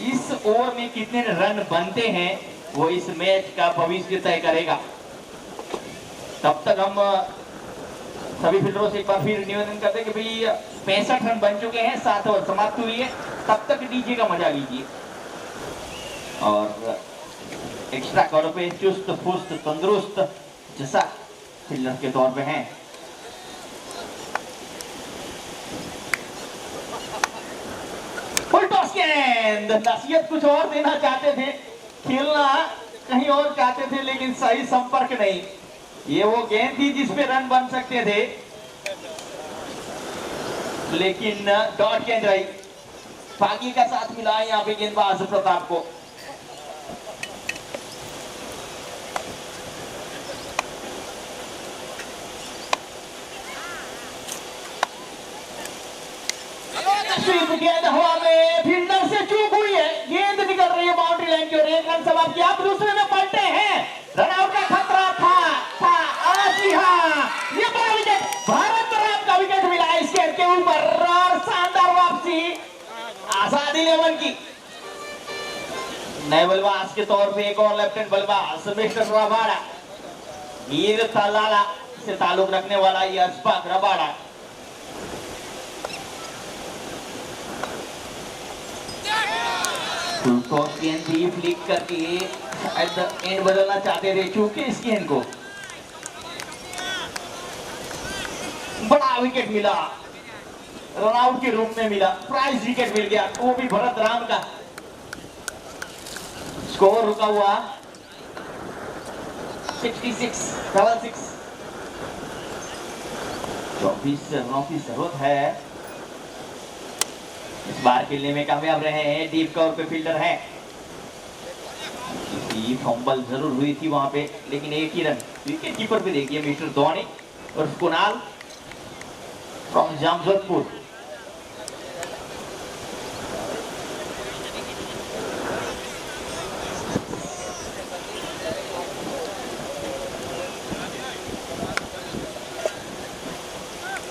इस ओवर में कितने रन बनते हैं वो इस मैच का भविष्य तय करेगा। तब तक हम सभी फील्डरों से एक बार फिर निवेदन करते हैं कि भाई 65 रन बन चुके हैं, 7 ओवर समाप्त हुई है, तब तक डीजे का मजा लीजिए और एक्स्ट्रा कवर पे चुस्त फुस्त तंदुरुस्त जैसा फील्डर के तौर पे हैं। फुल टॉस गेंद, नसीहत कुछ और देना चाहते थे, खेलना कहीं और चाहते थे, लेकिन सही संपर्क नहीं। ये वो गेंद थी जिसपे रन बन सकते थे, लेकिन डॉट गेंद रही। भाग्य का साथ मिला यहाँ पे गेंदबाज प्रताप को। गेंद हवा में फील्डर से चूक हुई है, गेंद निकल रही है बाउंड्री लाइन की ओर। 1 रन समाप्त किया, आप दूसरे में पलटे हैं, रन आउट का खतरा था। जी हाँ, ये बड़ा विकेट, भारत राम का विकेट मिला इस गेंद के ऊपर और शानदार वापसी आजाद 11 की। नए बल्लेबाज के तौर पे एक और लेफ्टिनेंट बल्लेबाज मिस्टर रबाड़ा, वीर तलाला से ताल्लुक रखने वाला ये अशफाक रबाड़ा। गेंद भी फ्लिक करके एंड बदलना चाहते थे, चूंकि इस गेंद को बड़ा विकेट मिला, रन आउट के रूप में मिला, प्राइज विकेट मिल गया, वो भी भरत राम का। स्कोर रुका हुआ 66। 24 रनों की जरूरत है। इस बार खेलने में कामयाब रहे हैं, डीप कवर पे फील्डर है। फंबल जरूर हुई थी वहां पे, लेकिन एक ही रन। विकेट कीपर पे देखिए मिस्टर धोनी और कुणाल फ्रॉम जामशेदपुर।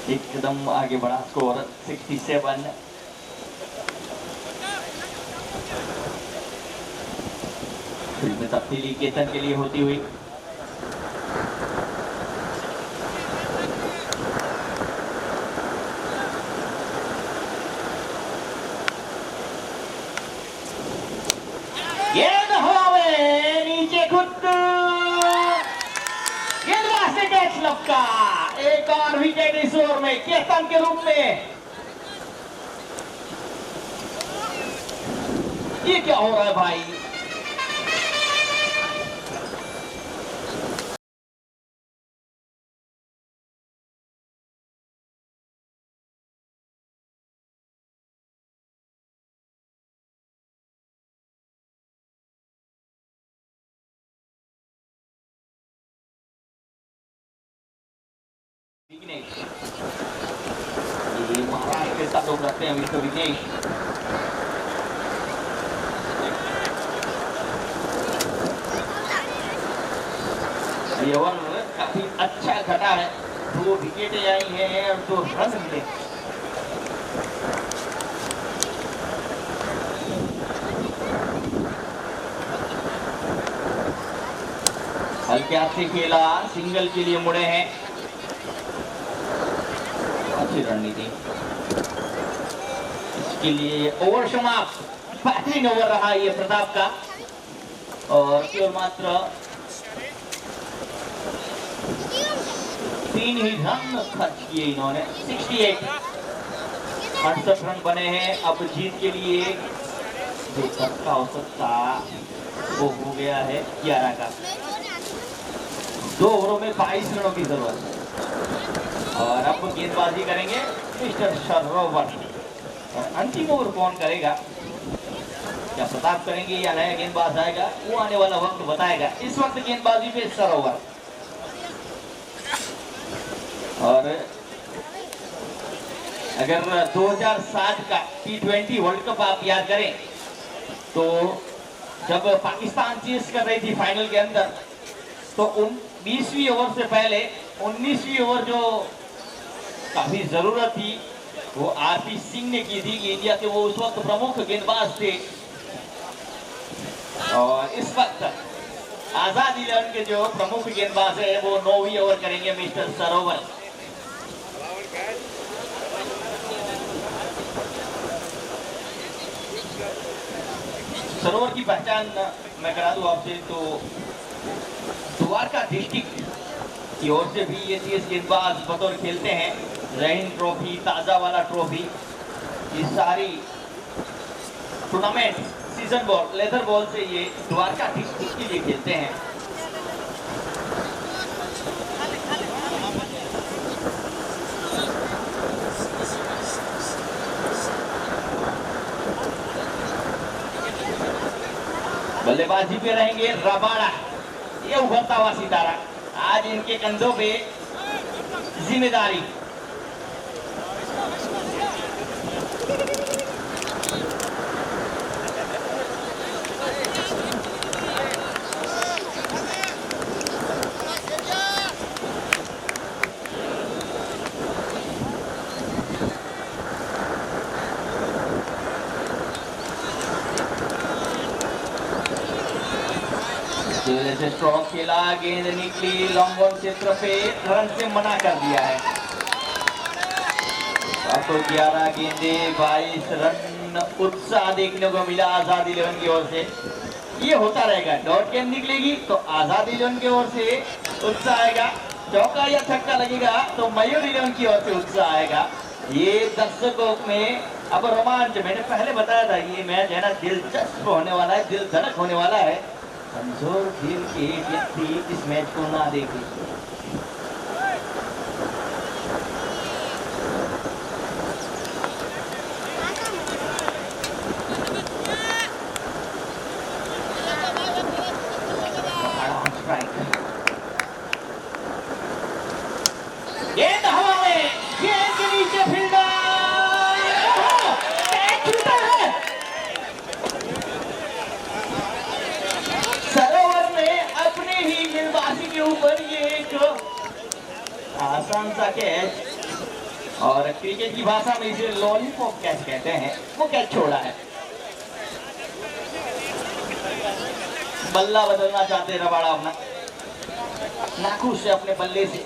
एकदम आगे बढ़ा स्कोर 67। में तब्दीली केतन के लिए होती हुई गेंद हवा में नीचे खुद गेंदबाज ने कैच लपका। एक और विकेट इस ओवर में केतन के रूप में। ये क्या हो रहा है भाई? विघ्नेश, ये महाराष्ट्र के ताल्लुक रखते हैं मिस्टर विघ्नेश। ये ओवर काफी अच्छा घटा है, 2 विकेटें आई हैं और 2 रन मिले। हल्के हाथ से खेला, सिंगल के लिए मुड़े हैं। अच्छी रणनीति, इसके लिए ओवर समाप्त। बेहतरीन ओवर रहा ये प्रताप का, और केवल मात्र 3 ही रन खर्च किए इन्होंने। 68 रन बने हैं। अब जीत के लिए जो का औसत था वो हो गया है 11 का। 2 ओवरों में 22 रनों की जरूरत है, और अब गेंदबाजी करेंगे मिस्टर सरोवर। और अंतिम ओवर कौन करेगा, क्या प्रताप करेंगे या नया गेंदबाज आएगा, वो आने वाला वक्त बताएगा। इस वक्त गेंदबाजी पे सरोवर। और अगर 2007 का T20 वर्ल्ड कप आप याद करें, तो जब पाकिस्तान चेस कर रही थी फाइनल के अंदर, तो 20वीं ओवर से पहले 19वीं ओवर जो काफी जरूरत थी वो आरपी सिंह ने की थी। इंडिया के वो उस वक्त प्रमुख गेंदबाज थे, और इस वक्त आजाद 11 के जो प्रमुख गेंदबाज है वो 9वीं ओवर करेंगे मिस्टर सरोवर। सरोवर की पहचान मैं करा दूं आपसे, तो द्वारका डिस्ट्रिक्ट की ओर से भी ये तेज गेंदबाज बतौर खेलते हैं। जहीन ट्रॉफी, ताजा वाला ट्रॉफी, ये सारी tournament season ball, leather ball से ये द्वारका डिस्ट्रिक्ट के लिए खेलते हैं। बल्लेबाजी पे रहेंगे रबाड़ा, ये उभरता हुआ सितारा। आज इनके कंधों पे जिम्मेदारी। से स्ट्रोक खेला, गेंद निकली लॉन्ग ऑन क्षेत्र पे, रन से मना कर दिया है। अब तो 11 गेंदे 22 रन। उत्साह देखने को मिला आजाद 11 की ओर से। ये होता रहेगा, डॉट गेंद निकलेगी तो आजाद 11 की ओर से उत्साह आएगा, चौका या छक्का लगेगा तो मयूर 11 की ओर से उत्साह आएगा। ये दर्शकों में अब रोमांच, मैंने पहले बताया था ये मैच है ना दिलचस्प होने वाला है, दिल धड़क होने वाला है। कमजोर दिल के व्यक्ति इस मैच को ना देखे। गेंद हवा में, गेंद के नीचे फील्डर सरोवर ने अपने ही गेंदबाजी के ऊपर ये एक आसान सा कैच, और क्रिकेट की भाषा में इसे लॉलीपॉप कैच कहते हैं, वो कैच छोड़ा है। बल्ला बदलना चाहते रबाड़ा अपना, नाखुश से अपने बल्ले से।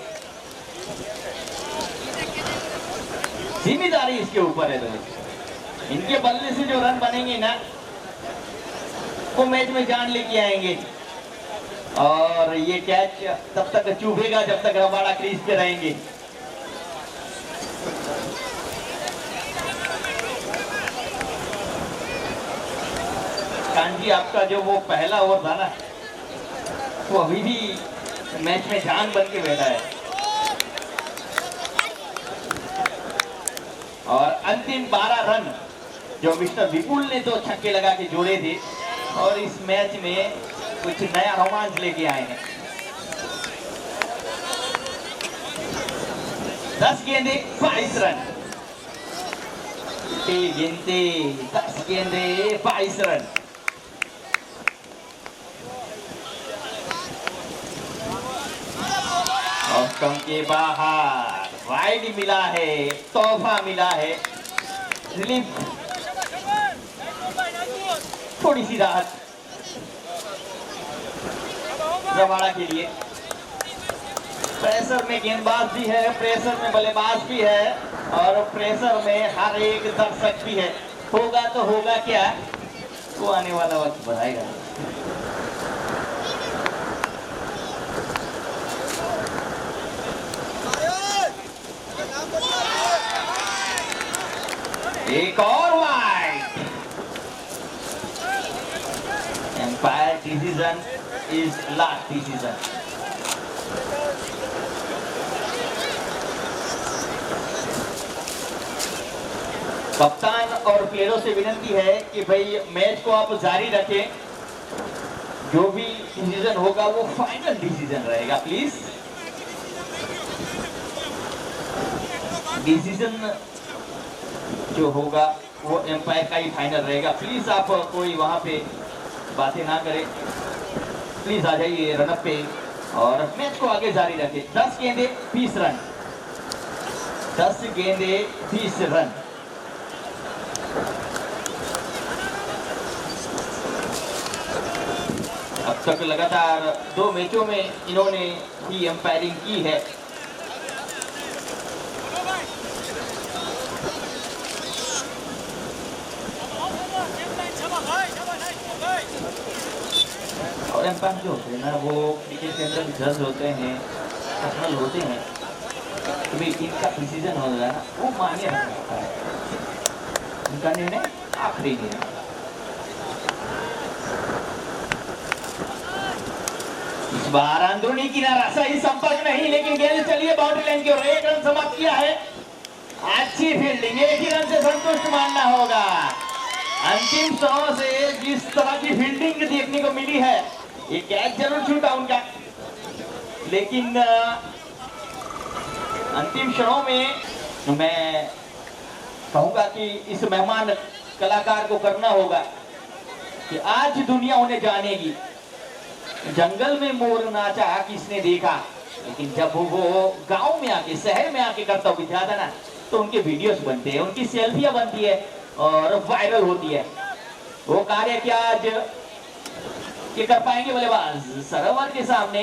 जिम्मेदारी इसके ऊपर है दोस्त, इनके बल्ले से जो रन बनेंगे ना वो मैच में जान लेके आएंगे। और ये कैच तब तक चुभेगा जब तक रबाड़ा क्रीज पे रहेंगे। कांजी, आपका जो वो पहला ओवर था ना वो अभी भी मैच में जान बन के बैठा है। और अंतिम 12 रन जो मिस्टर विपुल ने 2 छक्के लगा के जोड़े थे, और इस मैच में कुछ नया रोमांच लेके आए हैं। 10 गेंदे 22 रन। गेंदे 10 गेंदे 22 रन। ऑफ के बाहर वाइड मिला है, तोहफा मिला है, रिलीफ, थोड़ी सी राहत रवाड़ा के लिए। प्रेशर में गेंदबाज भी है, प्रेशर में बल्लेबाज भी है और प्रेशर में हर एक दर्शक भी है। होगा तो होगा क्या, वो आने वाला वक्त बताएगा। एक और wide. Umpire decision is last decision. कप्तान और प्लेयरों से विनती है कि भाई मैच को आप जारी रखें, जो भी डिसीजन होगा वो फाइनल डिसीजन रहेगा। प्लीज डिसीजन जो होगा वो एम्पायर का ही फाइनल रहेगा। प्लीज आप कोई वहां पे बातें ना करें, प्लीज आ जाइए रनअप पे और मैच को आगे जारी रखें। 10 गेंदे 20 रन। 10 गेंदे 20 रन। अब तक लगातार 2 मैचों में इन्होंने ही एम्पायरिंग की है। और एम्पायर जो होते हैं ना, वो क्रिकेट के अंदर जज होते हैं, पर्सनल होते हैं, तो भाई इनका डिसीजन हो रहा है ना, वो मान्य रखता है। इनका निर्णय आखिरी निर्णय। इस बार अंदरूनी किनारा, सही संपर्क नहीं, लेकिन गेंद चलिए बाउंड्री लाइन की ओर। 1 रन समाप्त किया है। अच्छी फील्डिंग, 1 ही रन से संतुष्ट मानना होगा। अंतिम 100 से जिस तरह की फील्डिंग देखने को मिली है, ये कैच जरूर छूटा उनका, लेकिन अंतिम क्षणों में मैं कहूंगा कि इस मेहमान कलाकार को करना होगा कि आज दुनिया उन्हें जानेगी। जंगल में मोर नाचा किसने देखा, लेकिन जब वो गांव में आके, शहर में आके करता हुआ था ना, तो उनके वीडियोस बनते हैं, उनकी सेल्फियां बनती है और वायरल होती है। वो कार्य क्या आज के कर पाएंगे बल्लेबाज सरोवर के सामने?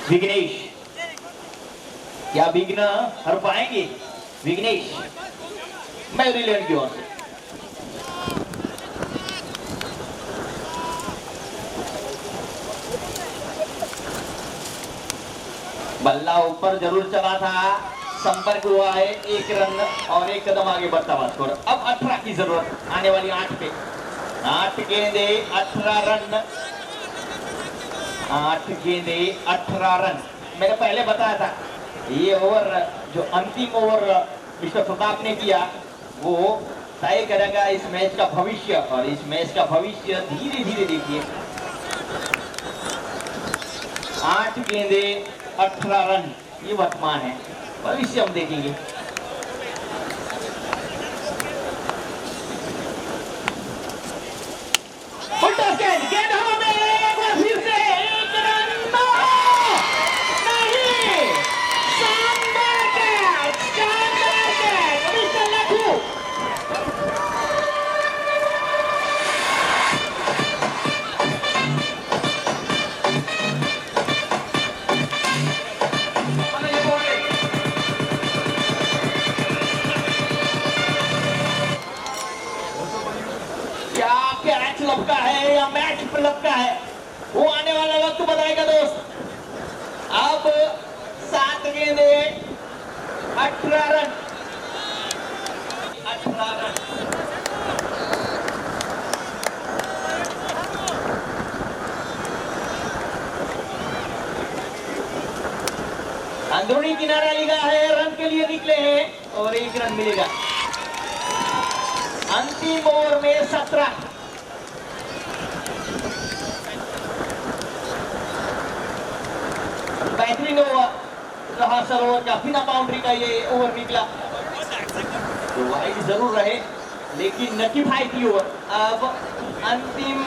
विघ्नेश, क्या विघ्न हर पाएंगे विघ्नेश? मैरीलैंड की ओर से बल्ला ऊपर जरूर चला था, संपर्क हुआ है। 1 रन और 1 कदम आगे बढ़ता हुआ स्कोर। अब 18 की जरूरत आने वाली 8 पे। 8 गेंदे 18 रन। 8 गेंदे 18 रन। मैंने पहले बताया था, ये ओवर जो अंतिम ओवर मिस्टर प्रताप ने किया, वो तय करेगा इस मैच का भविष्य। और इस मैच का भविष्य धीरे धीरे देखिए। 8 गेंदे 18 रन ये वर्तमान है, भविष्य हम देखेंगे। गेंद हवा में, एक बार फिर से 1 रन। नहीं, शानदार कैच, शानदार कैच मिस्टर लखू। लपका है या मैच पर लपका है, वो आने वाला वक्त बताएगा दोस्त। अब 7 गेंदे 18 रन। 18 रन। अंदरूनी किनारा लिखा है, रन के लिए निकले हैं और 1 रन मिलेगा। अंतिम ओवर में 17। बेहतरीन ओवर रहा सरोवर का, बिना बाउंड्री का ये ओवर निकला, तो वाइड जरूर रहे लेकिन न किफायती ओवर। अब अंतिम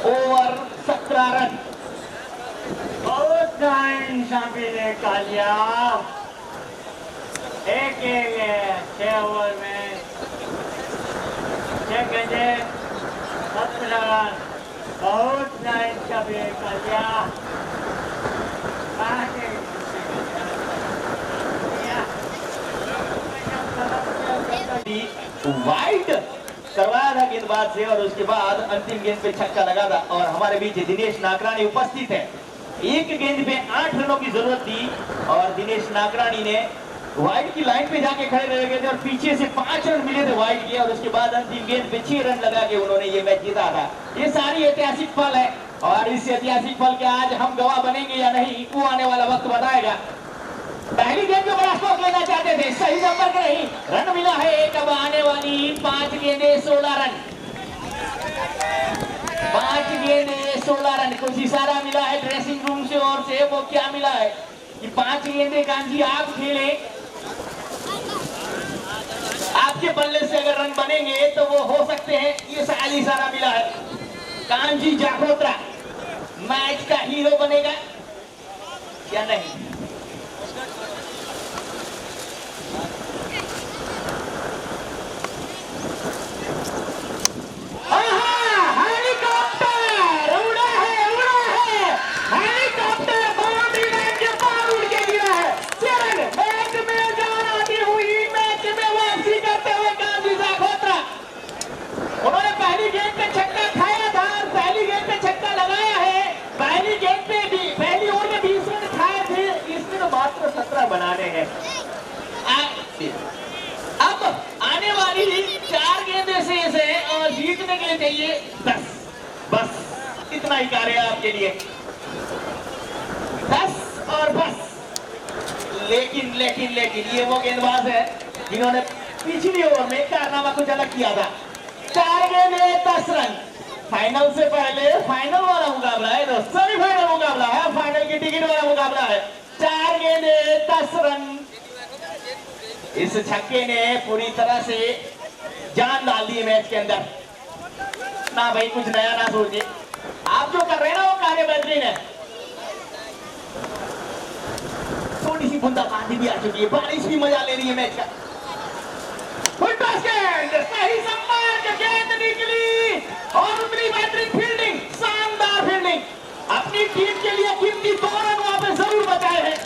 ओवर 17 रन। बहुत ने कालिया एक 6 ओवर में 6 गेंदे 17 रन। बहुत कालिया वाइड करवाया था गेंदबाज से और उसके बाद अंतिम गेंद पे छक्का लगा था। और हमारे बीच दिनेश नागरानी उपस्थित है। एक गेंद पे 8 रनों की जरूरत थी और दिनेश नागरानी ने वाइड की लाइन पे जाके खड़े रह गए थे और पीछे से 5 रन मिले थे वाइड के और उसके बाद अंतिम गेंद पे 6 रन लगा के उन्होंने ये मैच जीता था। ये सारी ऐतिहासिक पल है और इस ऐतिहासिक पल के आज हम गवाह बनेंगे या नहीं, वो आने वाला वक्त बताएगा। पहली गेंद में बड़ा स्कोर लेना चाहते थे, सही नंबर का नहीं, रन मिला है एक। अब आने वाली 5 गेंदे 16 रन, 5 गेंदे 16 रन। कुछ इशारा मिला है ड्रेसिंग रूम से और से, वो क्या मिला है कि 5 गेंदे कांजी आप खेले, आपके बल्ले से अगर रन बनेंगे तो वो हो सकते हैं। ये शायद इशारा मिला है कांजी जाखोत्रा मैच का हीरो बनेगा या नहीं। बनाने हैं। अब आने वाली 4 गेंदें शेष है और जीतने के लिए चाहिए 10, बस इतना ही कार्य है आपके लिए, 10 और बस। लेकिन लेकिन लेकिन ये वो गेंदबाज है जिन्होंने पिछली ओवर में कारनामा कुछ अलग किया था। 4 गेंदें 10 रन। फाइनल से पहले फाइनल वाला मुकाबला है, सेमीफाइनल मुकाबला है, फाइनल की टिकट वाला मुकाबला है। 4 गेंदे 10 रन। इस छक्के ने पूरी तरह से जान डाल दी मैच के अंदर। ना भाई कुछ नया ना सोचिए, आप जो कर रहे हैं ना वो कार्य बेहतरीन है। थोड़ी सी बूंदाबांदी भी आ चुकी है, बारिश भी मजा ले रही है मैच का। सही संपर्क, गेंद निकली और उतनी बेहतरीन फील्डिंग, शानदार फील्डिंग। अपनी टीम के लिए कीमती 2 रन वहां पे जरूर बचाए हैं।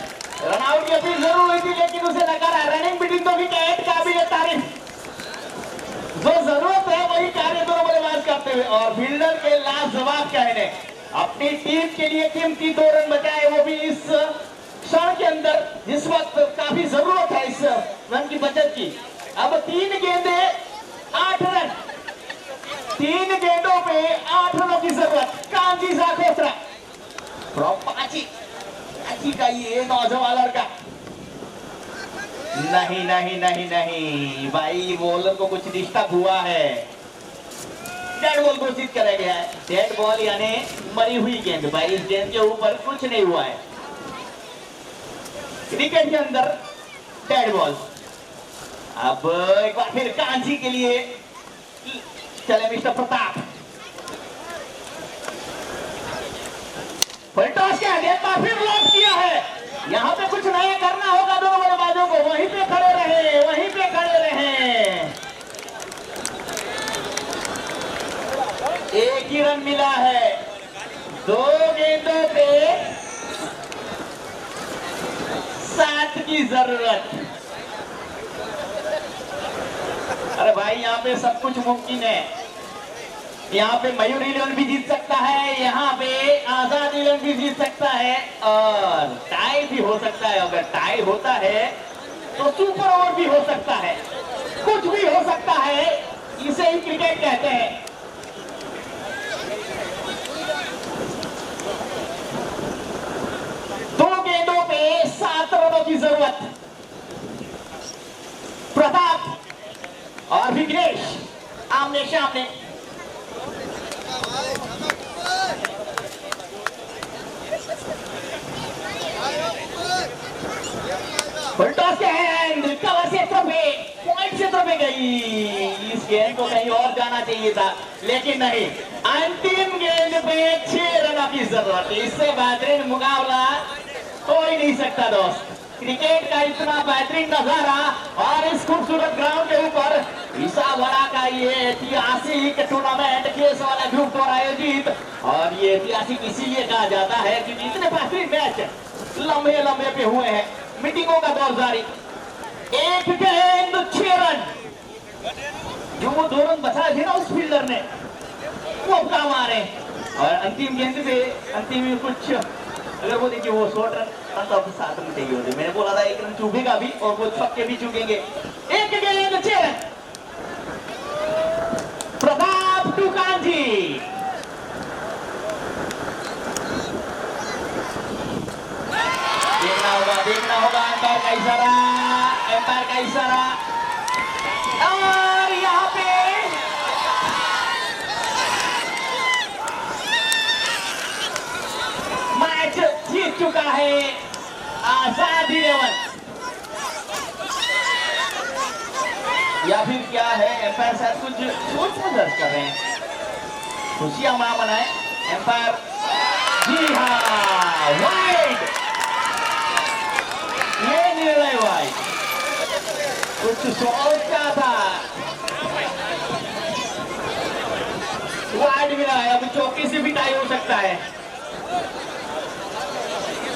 रन आउट की अपील जरूर हुई थी लेकिन उसे नकारा। रनिंग बिटवीन द विकेट, काबिल तारीफ। जो जरूरत है वही कार्य दोनों बल्लेबाज करते हुए और फील्डर के लाजवाब कहने, अपनी टीम के लिए कीमती 2 रन बचाए, वो भी इस क्षण के अंदर जिस वक्त काफी जरूरत है इस रन की बचत की। अब 3 गेंदे 8 रन, 3 गेंदों पे 8 रनों की जरूरत। कांजी जाखोत्रा पांची का ये नौजवान लड़का, नहीं नहीं नहीं नहीं भाई, बॉलर को कुछ डिस्टर्ब हुआ है। डेड बॉल घोषित करा गया है। डेड बॉल यानी मरी हुई गेंद। भाई इस गेंद के ऊपर कुछ नहीं हुआ है। क्रिकेट के अंदर डेड बॉल। अब एक बार फिर कांजी के लिए चले मिस्टर प्रताप। फुलटॉस के आगे फिर लॉक किया है। यहाँ पे कुछ नया करना होगा दोनों बल्लेबाजों को। वहीं पे खड़े रहे, वहीं पे खड़े रहे। 1 ही रन मिला है 2 गेंदों पे 7 की जरूरत। अरे भाई यहाँ पे सब कुछ मुमकिन है। यहाँ पे मयूर इलेवन भी जीत सकता है, यहाँ पे आजाद इलेवन भी जीत सकता है और टाई भी हो सकता है। अगर टाई होता है तो सुपर ओवर भी हो सकता है, कुछ भी हो सकता है। इसे ही क्रिकेट कहते हैं। दो गेंदों पे 7 रनों की जरूरत। प्रताप और विघ्नेश आमने सामने। टॉस गेंद कवर से ट्रॉफी, पॉइंट से ट्रॉफी गई। इस गेंद को कहीं और जाना चाहिए था, लेकिन नहीं। अंतिम गेंद पे 6 रनों की जरूरत है। इससे बेहतरीन मुकाबला हो ही नहीं सकता दोस्त। क्रिकेट का इतना बेहतरीन नजारा और इस खूबसूरत ग्राउंड के ऊपर विसावड़ा का ये ऐतिहासिक टूर्नामेंट केस वाला ग्रुप पर आयोजित, और ये ऐतिहासिक इसीलिए कहा जाता है कि इतने बेहतरीन मैच लंबे लंबे पे हुए हैं। मीटिंगों का दौर जारी। एक गेंद 6 रन, जो वो 2 रन बचाए थे ना उस फील्डर ने, वो काम आ रहे। और अंतिम गेंद पे अंतिम में कुछ अगर वो देखिए वो 100 रन तो 7 रन चाहिए होते। मैंने बोला था 1 रन चूकेगा भी और वो छक्के भी चूकेंगे। एक गेंद 6 रन। प्रताप टूकान जी देखना होगा एम्पायर का इशारा, एम्पायर का इशारा। और यहाँ पे मैच जीत चुका है आजाद 11। या फिर क्या है, एम्पायर शायद कुछ सोच समझ कर रहे हैं। खुशियां मां मनाए एम्पायर। जी हाँ, वाइड, ये निर्णय वाइड। कुछ सोचता था, वाइड मिला है। अब चौकी से भी टाई हो सकता है।